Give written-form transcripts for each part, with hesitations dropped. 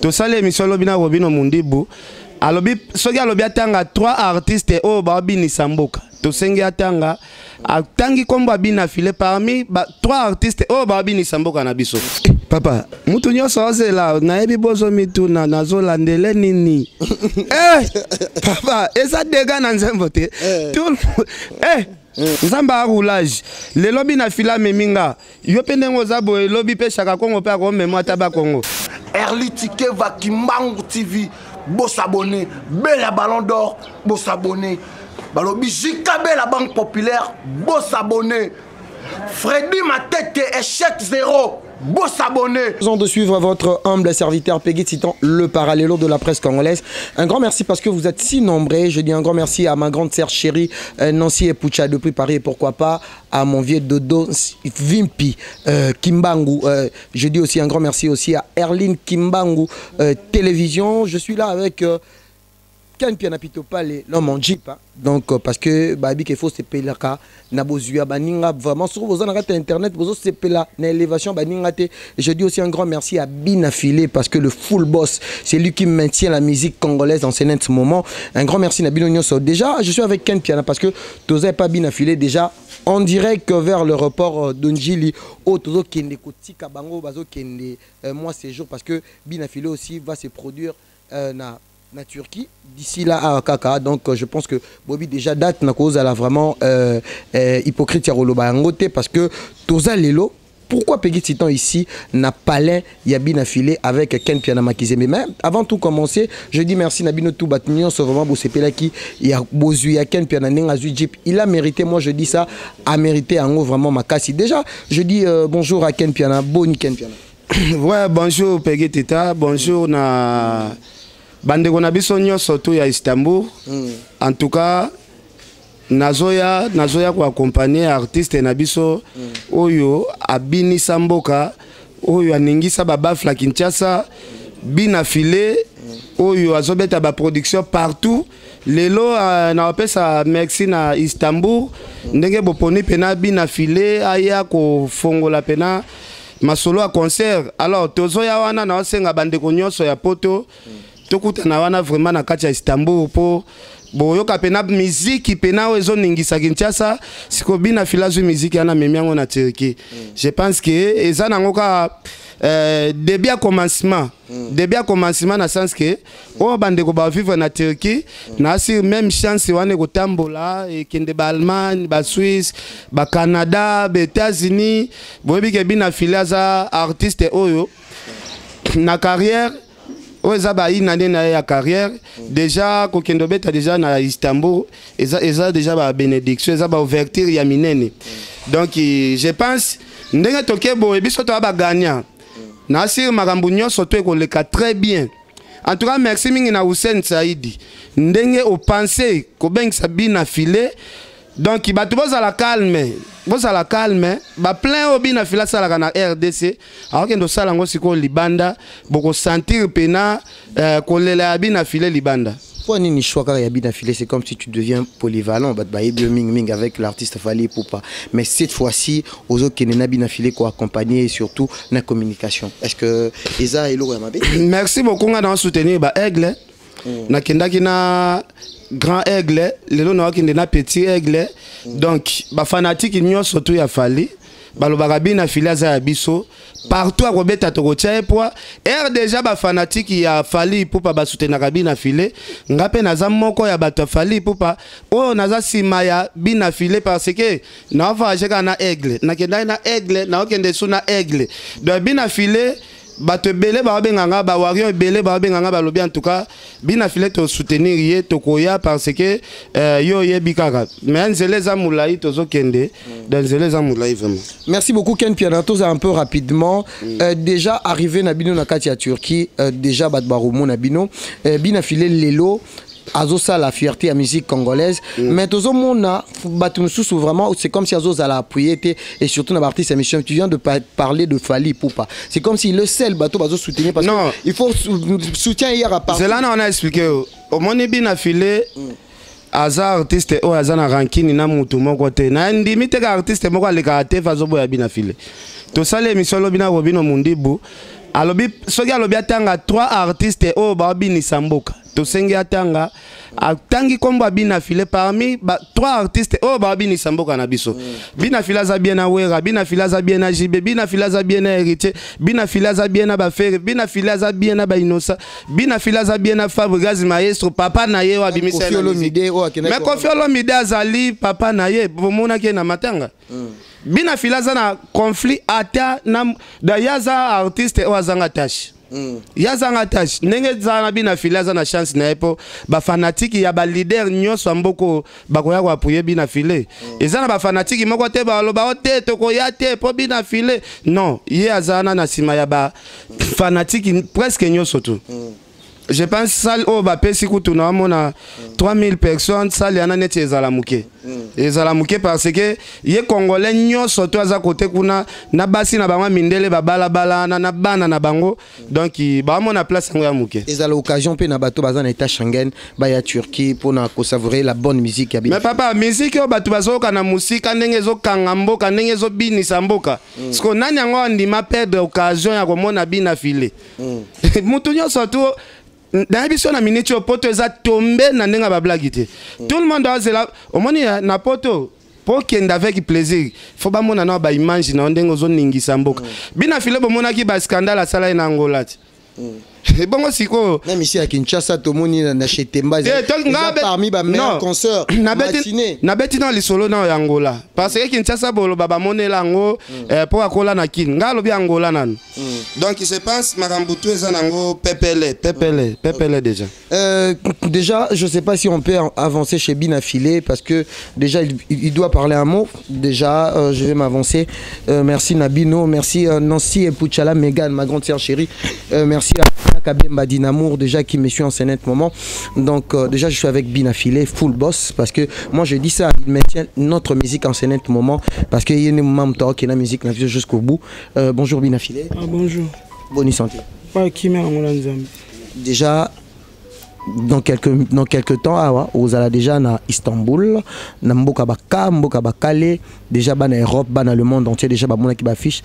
To sale émission lobi na Robino Mundibu. Alobi soki alobi atanga 3 artistes o ba bini samboka. To sengi atanga atangi kombo bina filé parmi 3 artistes o ba bini samboka na biso. Papa, mutu nyonso ozela na yebi bozo mitu na nazolandele nini. Papa, eza dega na nzembo te. Nzamba roulage. Le lobby na fila meminga. Yo pendengo zabo e lobby pe chaka Kongo pe ko memo ataba Kongo. Erli Tike va Kimbangu TV. Beau s'abonner. Belle Ballon d'Or. Beau s'abonner. Balobi Jikabe la Banque Populaire. Beau s'abonner. Freddy Matete échec 0. Beau s'abonner. De suivre votre humble serviteur Peggy Titan, le parallélo de la presse congolaise. Un grand merci parce que vous êtes si nombreux. Je dis un grand merci à ma grande sœur chérie Nancy et Poucha depuis Paris et pourquoi pas à mon vieux Dodo Vimpi Kimbangu. Je dis aussi un grand merci aussi à Erline Kimbangu Télévision. Je suis là avec Ken Pianapito Palais, l'homme en jeep. Donc, parce que Babi qu'il faut se payer là, Nabozuya Baninga, vraiment, sur vos internet, vous se payer là, l'élévation Baningate. Je dis aussi un grand merci à Binafilé parce que le full boss, c'est lui qui maintient la musique congolaise dans ce moment. Un grand merci à Binonyoso. Déjà, je suis avec Ken Piana parce que tu n'osais pas Binafilé déjà. En direct vers le report d'Onjili, au Tozo Kende Kotika Bango, Bazo Kende, moi ces jours parce que Binafilé aussi va se produire na Turquie d'ici là à Kaka. Donc je pense que Bobby déjà date na cause elle a vraiment hypocrite ya roloba ngote parce que toza lelo pourquoi Peggy Titan ici n'a pas l'air Yabi affilé avec Ken Piana Makizeme. Mais avant tout commencer, je dis merci Nabino tout Batnion c'est vraiment Bosepela qui il a bozu ya Ken Piana Nenga Jeep. Il a mérité, moi je dis ça, a mérité en haut vraiment Makasi. Déjà, je dis bonjour à Ken Piana, bon Ken Piana. Ouais, bonjour Peggy Tita, bonjour na Bande konabiso nyonso to ya Istanbul. En tout cas, nazoya ko accompagner artiste nabiso oyo abini samboka oyo aningisa babafla Kinshasa bina filé oyo azobeta ba production partout. Lelo na opesa merci na Istanbul ndenge boponi pena bina filé aya ko fongola pena masolo a concert. Alors tozoya wana na osenga bande ko nyonso ya poto. Tokuta na wana vraiment na kati ya Istanbul po boyoka pena musique pena wezo ningisa Kinshasa siko bina filazo musique yana memiango na Turquie. Je pense que eza nango ka début à commencement na sens que o bande ko ba vivre na Turquie na si même chance wane ko tambola et kende ba Allemagne ba Suisse ba Canada ba États-Unis boyebi ke bina filaza artiste oyo na carrière. Eza une année na carrière déjà kokendo beta déjà na Istanbul eza déjà ba bénédiction eza ba ouverture ya minene donc je pense ndenge tokebo ebiso to ba gagnant na sir makambo nyonso to ekoleka très bien. En tout cas merci mingi na Hussein Saidi ndenge o penser ko bengisa bina filé donc batu boza la calme ba plein obi na fila sala na RDC alors que ndo sala ngo siko libanda boko sentir pena kolela bina file libanda. Pour nini choix ya bina filé c'est comme si tu deviens polyvalent ba ming avec l'artiste Fally Ipupa mais cette fois-ci aux autres qui n'a bina filé ko accompagner et surtout na communication. Est-ce que Eza et Loro Mabe? Merci beaucoup on soutenir ba Aigle na kendaki na grand aigle lelo na wakinde na petit aigle donc ba fanatique nyonso to ya Fally balobaka bina filia za biso partout à Robeta Togotia poa déjà ba fanatique ya Fally Ipupa ba soutenaka bina filé ngape naza moko ya bato Fally Ipupa o naza sima ya bina filé parce que na va jeka na aigle na kenda na aigle na okende suna aigle donc bina filé bato belé ba benganga ba warion belé ba benganga ba lobi en tout cas bina filé to soutenir ye to koya parce que yo yebi kaka mais nzele za moulayi tozo kende dans nzele za moulayi vraiment. Merci beaucoup Ken Piana toza un peu rapidement déjà arrivé na bino na kati ya Turquie déjà bat barumo na bino bina filé lelo Azosa la fierté à musique congolaise mais tout mona batumususu vraiment c'est comme si Azosa l'a appuyé et surtout dans la partie émission tu viens de parler de Fally Ipupa c'est comme si le seul bateau bazo soutenir parce que il faut soutien hier à part c'est là on a expliqué au monde bina filé Aza artiste o azana rankini na mutu moko te na ndimi te ka artiste moko aleka te fazo boya bina filé to sale émission lobina Robino Mundibu alobi soki alobi atanga 3 artistes oyo babinisa mboka tosengi atanga atangi kombo Bina Filé parmi 3 artistes oyo babinisa mboka na biso. Bina Filé aza bien na Wera, Bina Filé aza bien na JB, Bina Filé aza bien na Héritier, Bina Filé aza bien na Bafere, Bina Filé aza bien na Bainosa, Bina Filé aza bien na Fabregas Maestro, papa na ye wa bimisa na musique. Mais Koffi Olomide azali papa na ye bomona ke na matanga. Bina Filé aza na conflit ata na da yaza artiste o azanga tâche. Yazanga tâche ndenge zana Bina Filé aza na chance na epo ba fanatiki ya ba leader nyonso mboko bakoya kwa appuyer Bina Filé. Ezana ba fanatiki moko te ba loba ote to ko ya te po Bina Filé. Non, ye azana na sima ya ba fanatiki presque nyonso tout. Je pense salle au Bapesi Koutouna mona 3000 personnes salle yana neti ezala muke. Ezala muke parce que ye congolais nyonso to aza côté kuna na basi na bango mindele babala bala na bana na bango donc ba mona place ngo ya muke. Ezala occasion pe na bato baza na état Schengen ba ya Turquie pour na ko savourer la bonne musique ya Bina. Mais papa musique o bato bazoka na musika ndenge zo kanga mboka ndenge zo binisa mboka. Parce que nani ngo andima perdre occasion ya ko mona Bina Filé. Mutu nyonso to dans l'émission na minute au poto eza tombé na ndenga ba blague te. Tout le monde a là au moni na poto pour qu'il avec plaisir. Faut ba mona na ba image na ndengo zo ningisa mboka. Bina Filé bo mona ki ba scandale sala na Angola. Bon siko même ici à Kinshasa to moni na Chetemba parmi ba meilleurs concerts na beti na lisolo na Angola parce que Kinshasa bolo baba monela ngo pour akola na kin ngalo bi Angola nan. Donc je pense Marambutu ezanango pepele déjà. Déjà je sais pas si on peut avancer chez Bina Filé parce que déjà il doit parler un mot. Déjà je vais m'avancer. Merci Nabino, merci Nancy et Pouchala Megan, ma grande sœur chérie. Merci à Kabemba Dinamour déjà qui me suit en ce net moment. Donc déjà je suis avec Bina Filé full boss parce que moi je dis ça, il maintient notre musique en ce net moment parce que il y a une maman qui est la musique jusqu'au bout. Bonjour Bina Filé. Ah, bonjour. Bonne santé. Déjà dans quelques temps aux ala déjà na Istanbul na mboka bakale déjà na Europe na le monde entier déjà mona qui affiche.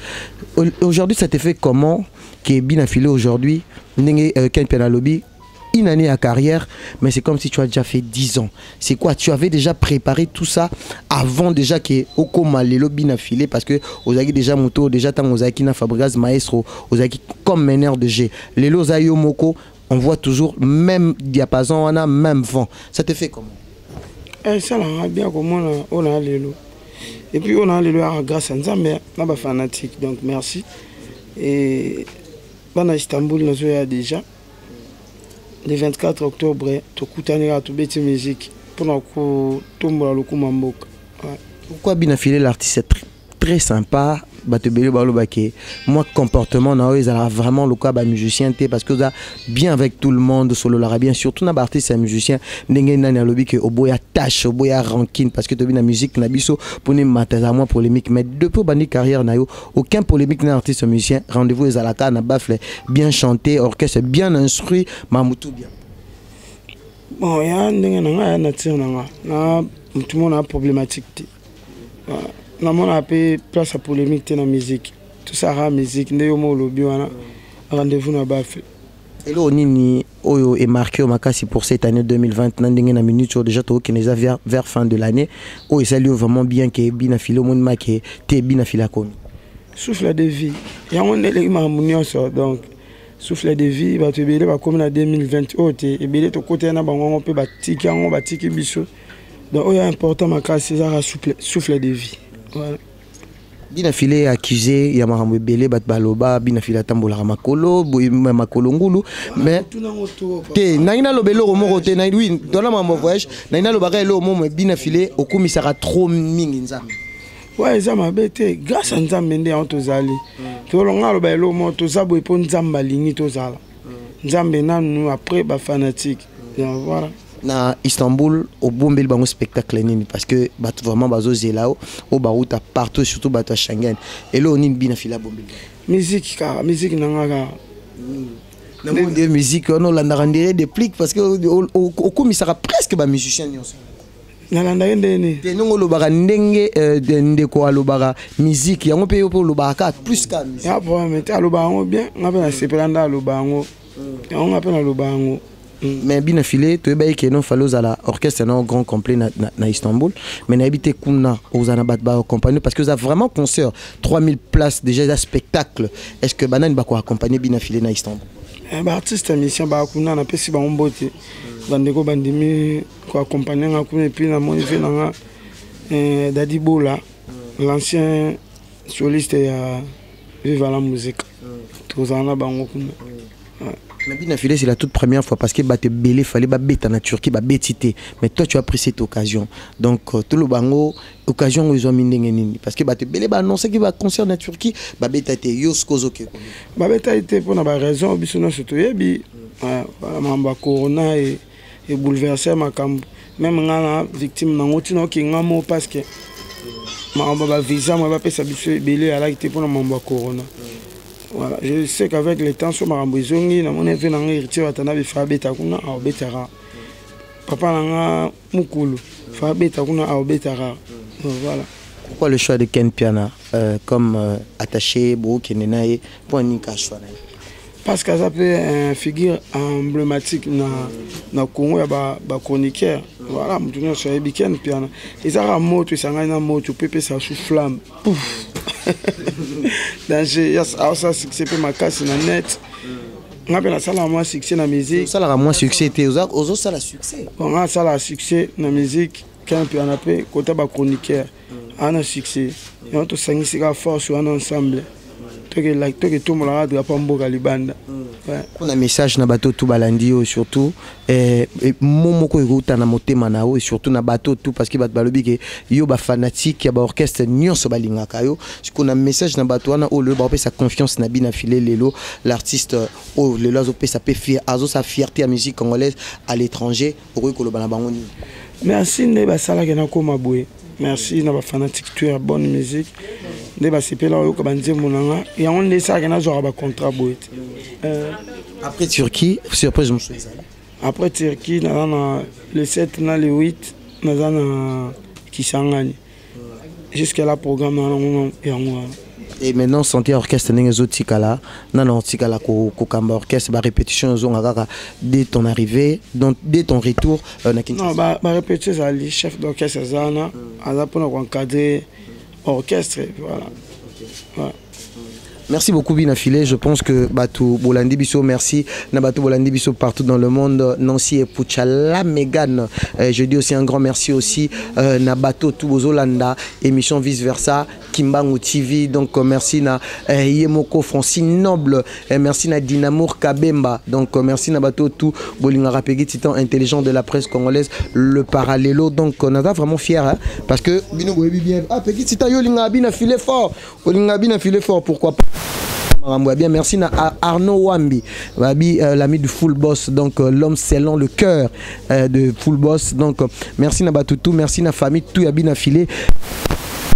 Aujourd'hui ça te fait comment que Bina Filé aujourd'hui ndenge Ken Penalobi une année à carrière, mais c'est comme si tu as déjà fait 10 ans. C'est quoi? Tu avais déjà préparé tout ça avant déjà que Okoma Lelo Bina Filé parce que Ozaki déjà Moto, déjà tant Ozaki na Fabregas Maestro, Ozaki comme meneur de G. Lelo Zayo Moko, on voit toujours même diapason, on a même vent. Ça te fait comment? Ça l'a bien comment on a Lelo. Et puis on a Lelo grâce à Nzambe, on a fanatique, donc merci. Et dans Istanbul, nous avons déjà. Le 24 octobre, tu as tout bête musique pour nous tomber le coup mamboka. Pourquoi Bina Filé l'artiste est très sympa, moi comportement na ils a vraiment le cas musicien parce que ça bien avec tout le monde solo l'arabien surtout na artiste et musicien ndenge nani alobi que oboya tâche oboya rancune parce que tu na musique na biso pour ne mataza moi polémique mais depuis bandi carrière na yo aucun polémique na artiste musicien rendez-vous les alaka na bafle bien chanté orchestre bien instruit mamutu bien bon ya ndenge na nature na tout le monde a problématique na mon appel place à polémique dans la musique tout ça la musique ndeyoma lobby wana rendez-vous na bafle elo nini oyo est marqué au makasi pour cette année 2020 ndenge na minute déjà to kineza vers fin de l'année oyo ça vraiment bien que Bina Filé mon maké te Bina Filé comme souffle de vie ya on est mamunio so donc souffle de vie ba tebele ba comme na 2020 oté ebele to côté na bango on peut batiki biso donc oyo important makasi ça souffle de vie. Voilà. Bina Filé accusé ya marambo belé bat baloba Bina Filé tambola makolo makolo ngulu mais te naina lobelo moko te na oui dans la mambo voyage naina lobaka elo mo Bina Filé okumisaka trop mingi nzambe ouais ça m'a bête grâce à nzambe ndé on tozali to longa lobelo mo tozabo epo nzamba lingi tozala nzambe nanu après ba fanatique voilà. Na Istanbul au bombel bango spectacle nini parce que bat vraiment bazo zelao au baruta partout surtout bat Schengen et là on est Bina Filé bombel musique nanga na monde musique on la ndire des pliques parce que au comme ça presque ba musicien nalanda ndene te nongo lobaka ndenge ndeko alobaka musique yango pe yo po lobaka plus ka musique ya problème te alobaka ngo bien ngape na sepelanda alobaka ngo yango ngape na lobaka ngo mais bien affilé tu es que non falloz à la orchestre non grand complet na Istanbul mais na habité kuna aux anabatba accompagner parce que vous avez vraiment concert 3000 places déjà des spectacles est-ce que banane ba ko accompagner bien affilé na Istanbul ba artiste mission ba kuna na pesi ba mbote bandeko bandimi ko accompagner nga kuna puis na mon fait na Dadi Bola l'ancien soliste ya Viva la musique tozana bango kuna. Mais bien affilé c'est la toute première fois parce que te belé fallait ba bête en Turquie ba bétité mais toi tu as pris cette occasion donc tout le bango occasion ils ont mis nini parce que te belé ba annoncer qu'il va concert en Turquie ba bête été yoskozo ke ba bête été pour na ba raison bisono surtout yebi mamba corona et bouleverser ma camp même ngana victime na ngotino ki ngamo parce que mamba ba visa ma ba pesa biso belé ala été pour na mamba corona. Voilà, je sais qu'avec les temps sur Marambouizongi, na mon effet na héritier watana bi fa beta kuna a betara. Papa na mukulu fa beta kuna a betara. Voilà. Pourquoi le choix de Ken Piana comme attaché Bou Kenenae pour Nika choix? Parce que ça peut une figure emblématique na Congo ya ba chroniqueur. Voilà, mutuna sur Ken Piana. Ils a moto sangana moto pepe sa sous flamme. Pouf. Danger, ça succès pour ma casse na net. On appelle ça la moins succès na musique. Ça la moins succès était aux autres ça la succès. On ça la succès na musique quand puis on appelle côté ba chroniqueur. On a succès. Et on te sangisi ka force on ensemble. Que tout le monde a pas mboka libanda. On a un message na bateau tout balandi surtout et momoko ekuta na motema nao et surtout na bateau tout parce que bat balobi ke yo ba fanatique ya ba orchestre nyonso balingaka yo qu'on a un message na bateau wana o le ba pe sa confiance na bina filé lelo l'artiste o le lazo pe sa pe fier azo sa fierté à musique congolaise à l'étranger pour ko lo bana bango ni. Merci ne ba sala ke na ko mabwe. Merci na ba fanatique tu as bonne musique. Après Turquie, surprise après Turquie, le 7, le 8, Kisangani. Jusqu'à la programme. Et maintenant, santé orchestre Tikala, non Tikala Kokamba orchestre, répétition dès ton arrivée, dès ton retour. Non, répétition, c'est le chef d'orchestre Zana, pour encadrer orchestre, voilà. Ouais. Merci beaucoup Binafilé, je pense que Batou Bolandi Bisso, merci Nabatou Bolandi Bisso partout dans le monde, Nancy et Pouchala Megan. Je dis aussi un grand merci aussi Nabato Toubozolanda, émission vice versa, Kimbangu TV, donc merci na Yemoko Francine Noble, merci na Dinamour Kabemba, donc merci Nabato tout Bolingara Peggy Titan intelligent de la presse congolaise, le parallélo, donc on est vraiment fiers hein, parce que Bino bien Peggy Titan Yolinga Binafilé fort, Olinga Binafilé fort, pourquoi pas. Bien, merci à Arnaud Wambi, l'ami du Full Boss, donc l'homme scellant le cœur de Full Boss. Donc merci à Batoutou, merci à la famille, tout y a bien affilé.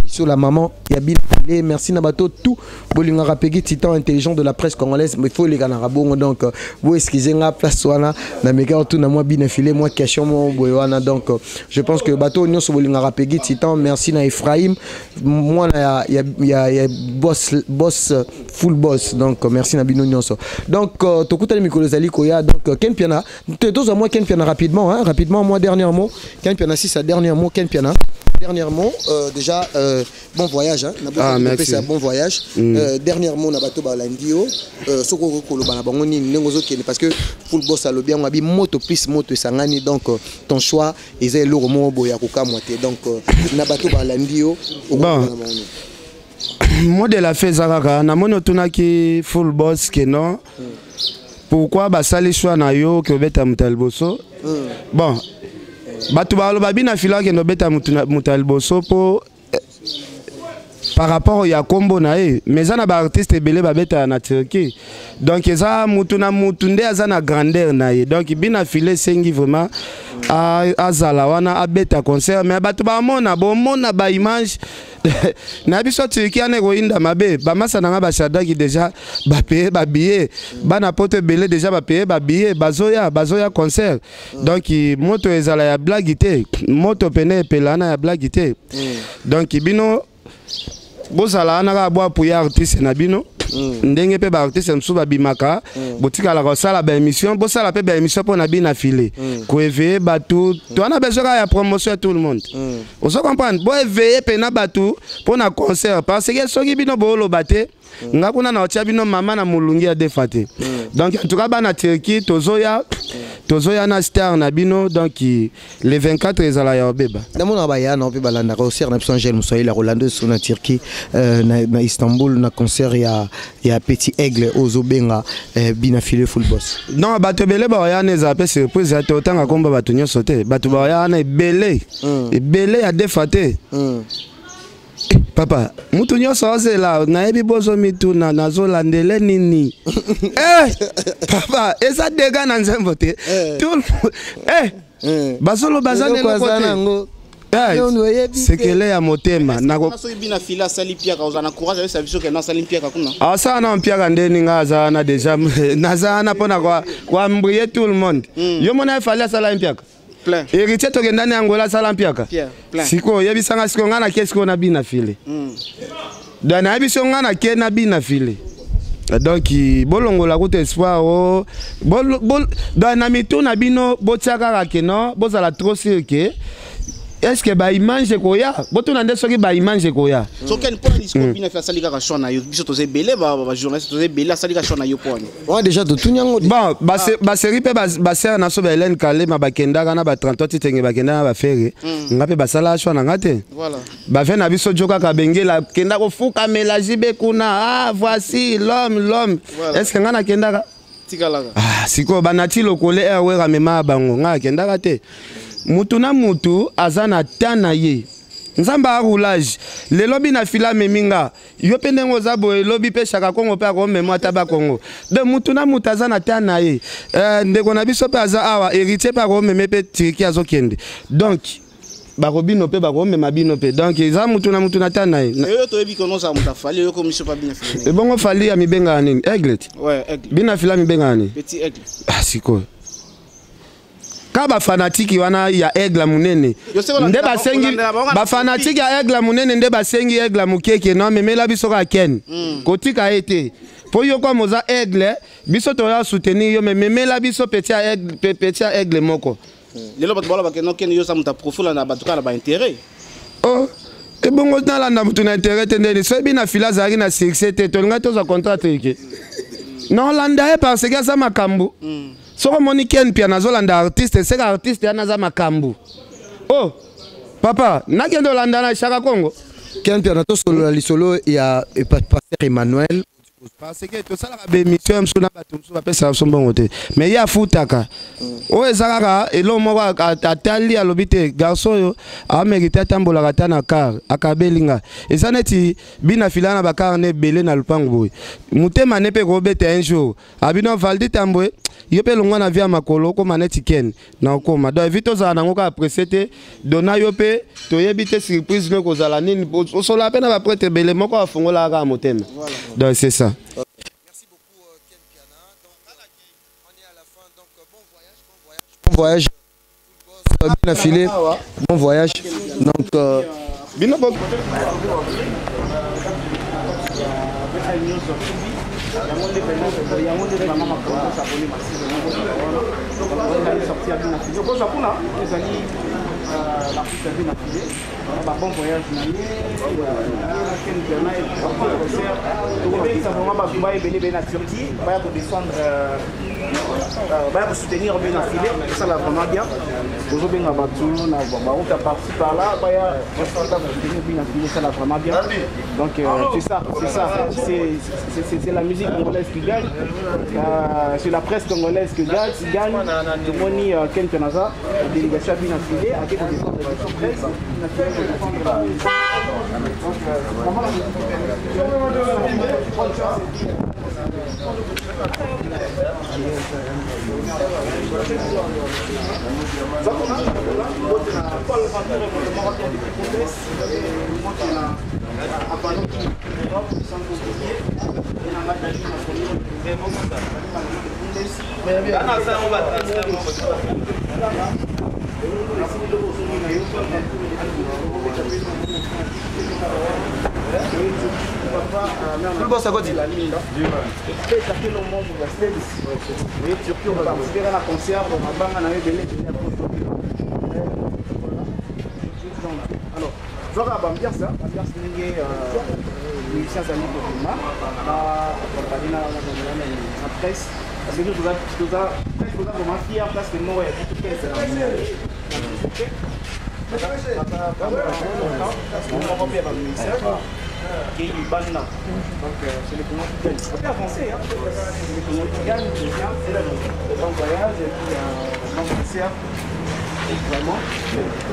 Sur la maman, il y a bien affilé. Merci à Batou, tout. Bolinga Rapegui, titan intelligent de la presse congolaise. Mais il faut les gars donc vous excusez la place soit na mega tout na moi bien affilé moi question mon boyana donc je pense que Batou nous sur Bolinga Rapegui titan merci à Ephraim moi il y a boss Full Boss donc merci à Bino Nyonso donc to kutali mikolo zali koya donc Ken Piana tous à moi Ken Piana rapidement hein rapidement moi dernier mot Ken Piana si sa dernier mot Ken Piana dernièrement déjà bon voyage hein merci bon voyage dernièrement na bato balandio soko ko loba na bango ni nengozo kene parce que Full Boss a le bien ngabi moto plus moto sangani donc ton choix ezay lo mo boya ko kamwate donc na bato balandio bon moi de la fait zakaka na mono tunaki Full Boss que non pourquoi basali choix na yo que beta mutalboso bon batu baloba bina filaki no beta mutalboso po par rapport ya kombo na ye mais za na ba artiste ebele babeta na Turquie donc eza mutu na mutu nde aza na grandeur na ye donc bina file sengi vraiment azala wana abeta concert mais bato bamona bomona ba image na biso Turquie ane koinda mabe bamasa nanga bashadaki déjà bapaye babillet bana poto ebele déjà bapaye babillet bazoya concert donc moto ezala ya blague te moto pene epelana ya blague te donc bino bozala anaka bwa puya artiste na bino ndenge pe ba artiste msu babimaka botika la sala ba émission bosala pe ba émission pour na bina filé ko éveiller batou to ana besoin ya promotion à tout le monde on se comprend bo éveiller pe na batou pour na concert parce que soki bino bolo baté nga kuna na otia bino mama na mulungi ya defate donc en tout cas bana Turquie tozoya na star na bino donc les 24 ezala ya obeba namona baya na pe balanda concert na Angel Moussaï la Rolando sur na Turquie na Istanbul na concert ya Petit Aigle ozobenga bina filé full boss non bato belé ba ya na zape surprise ya totanga komba bato nyoso te bato ba ya na belé ya defate papa mutu nyonso ozela nayebi bozo mituna nazolandele nini papa eza dega na nzembo te tout basolo bazane lokote sekele ya motema nako bina fila sali piaka ozana courage avec sa vision que na sali piaka kuna asa na piaka ndeni nga azana déjà nazana pona kwa mbrier tout le monde yo mona fali sala piaka plein héritier to kendani Angola sala mpiaka siko yebisanga siko ngana kesiko na bina file dana yebisanga ngana ke na bina file donc bolongola ko espoir o dana mitu na bino botiaka ke no bozala trop sûr que est-ce que ba image koya botuna nde soki ba image koya so ken point discours bina fa salika ka shona yo biso toze belé ba journaliste toze belé salika shona yo point ouais déjà to tunyango bon ba série pe ba sœur na so ba Hélène Kalé ma bakenda kana ba 33 titenge bakenda ba fere ngape ba sala shona ngate voilà ba fe na biso joka ka bengela kenda ko fuka melaji be kuna voici l'homme est-ce que ngana kenda tikalaka siko banati lokole ewe ka mema bango nga kenda te mutu na mutu azana tana ye nzamba roulage le lobby na fila meminga yo pendengo za boye lobby pe chaka Kongo pe ko memo ataba Kongo de mutu na mutu azana tana ye ndeko na biso pe aza awa héritier pa ko meme pe Turquie azokende donc bakobino pe bakomema bino pe donc eza mutu na tana ye yo to ebi kono za muta fali yo commission pa bina fila e bongo fali ya mibenga nini aigle ouais aigle bina fila mibenga nini Petit Aigle siko kaba fanatiki wana ya Aigle munene nde basengi ba fanatiki ya Aigle munene nde basengi Aigle mukeke no memela biso ka ken kotika ete po yo kwa moza Aigle biso to ya soutenir yo memela biso petit Aigle moko lelo bato bala bakeno ken yo sa muta profil na batuka na ba intérêt oh e bongo na landa mutu na intérêt tendeni so bina fila zari na succès te to nga to za contrat ke non landa e parce que ça makambu soko moni ken pia nazolanda artiste seka artiste ya naza makambu oh papa nakendo landa na Chaka Kongo ken pia na to solo la lisolo ya pasteur Emmanuel parce que to sala ba émission msuna bato msu ba pesa sombongo te mais ya futaka o ezaka elo moko atali alobite garçon yo a mérité tambola kata na car akabelinga ezaneti bina filana ba car ne belé na lupango boy mutema ne pe ko bete un jour abino valdi tambwe yo pe longwa na via makolo ko maneti ken na okoma donc vito za na ngoka apprécier te dona yo pe to yebite surprise ne ko zala nini o sola pe na ba prêtre belé moko afongola ka motema donc c'est ça. Merci beaucoup Ken Piana. Donc on est à la fin, donc bon voyage, bien affilé, bon voyage. Donc Bino bok. Bon voyage va soutenir bien affilé, ça là vraiment bien. Aujourd'hui on va tout on va partir par là, bien affilé, ça là vraiment bien. Donc c'est la musique congolaise qui gagne, c'est la presse congolaise qui gagne. Tout le monde Ken Piana, délégation bien affilée, avec des presse. Le boss à côté. Alors, Zora Bambias, musiciens amis de Bima, la presse, parce que nous avons vraiment fiers parce que nous avons qui est du Banna. Donc, c'est le comment qui gagne. On peut avancer, hein. C'est le comment qui gagne, c'est là, le grand voyage, et puis le grand concert. Vraiment.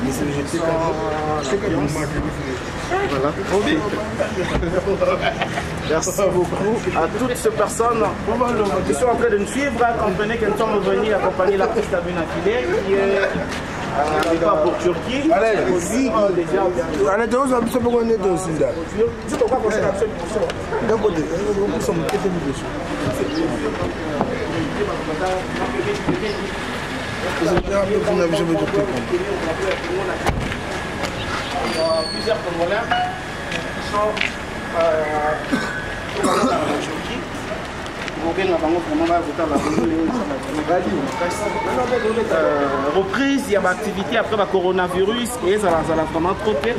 Mais c'est le GT. Voilà. Merci beaucoup à toutes ces personnes qui sont en train de nous suivre. Comprenez que nous sommes venus accompagner l'artiste à Benafilé qui est pas pour Turquie. Allez, aussi déjà. Allez, deux hommes, c'est pourquoi on est deux aussi là. C'est pourquoi on s'est absent pour ça. D'un côté, nous sommes très dessus. Plusieurs Congolais qui sont reprise, il y a une activité après le coronavirus et ça a vraiment trop peur.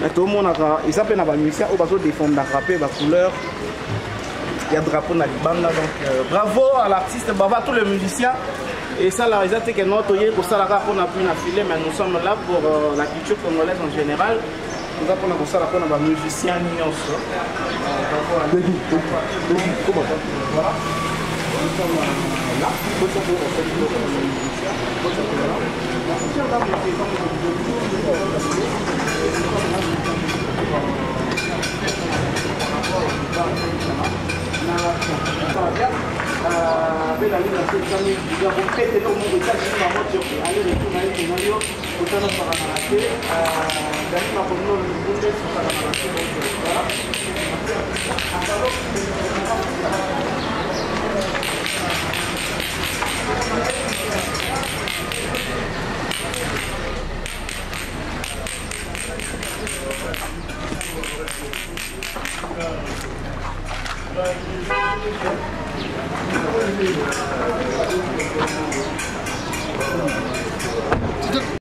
Mais tout le monde a ils s'appellent les musiciens au bateau défendre la rapper la couleur. Il y a drapeau dans les bandes donc bravo à l'artiste, bravo à tous les musiciens. Et ça, la réalité que notre yé pour ça la on a pu affiler, mais nous sommes là pour la culture congolaise en général. Nous avons pour ça la on a des musiciens Nyons. Comment voilà. Nous sommes là. Bella lì la situazione di rompete non mi sta dicendo molto che allora tu mai che non io potano fare la che da prima con noi il punto è stata la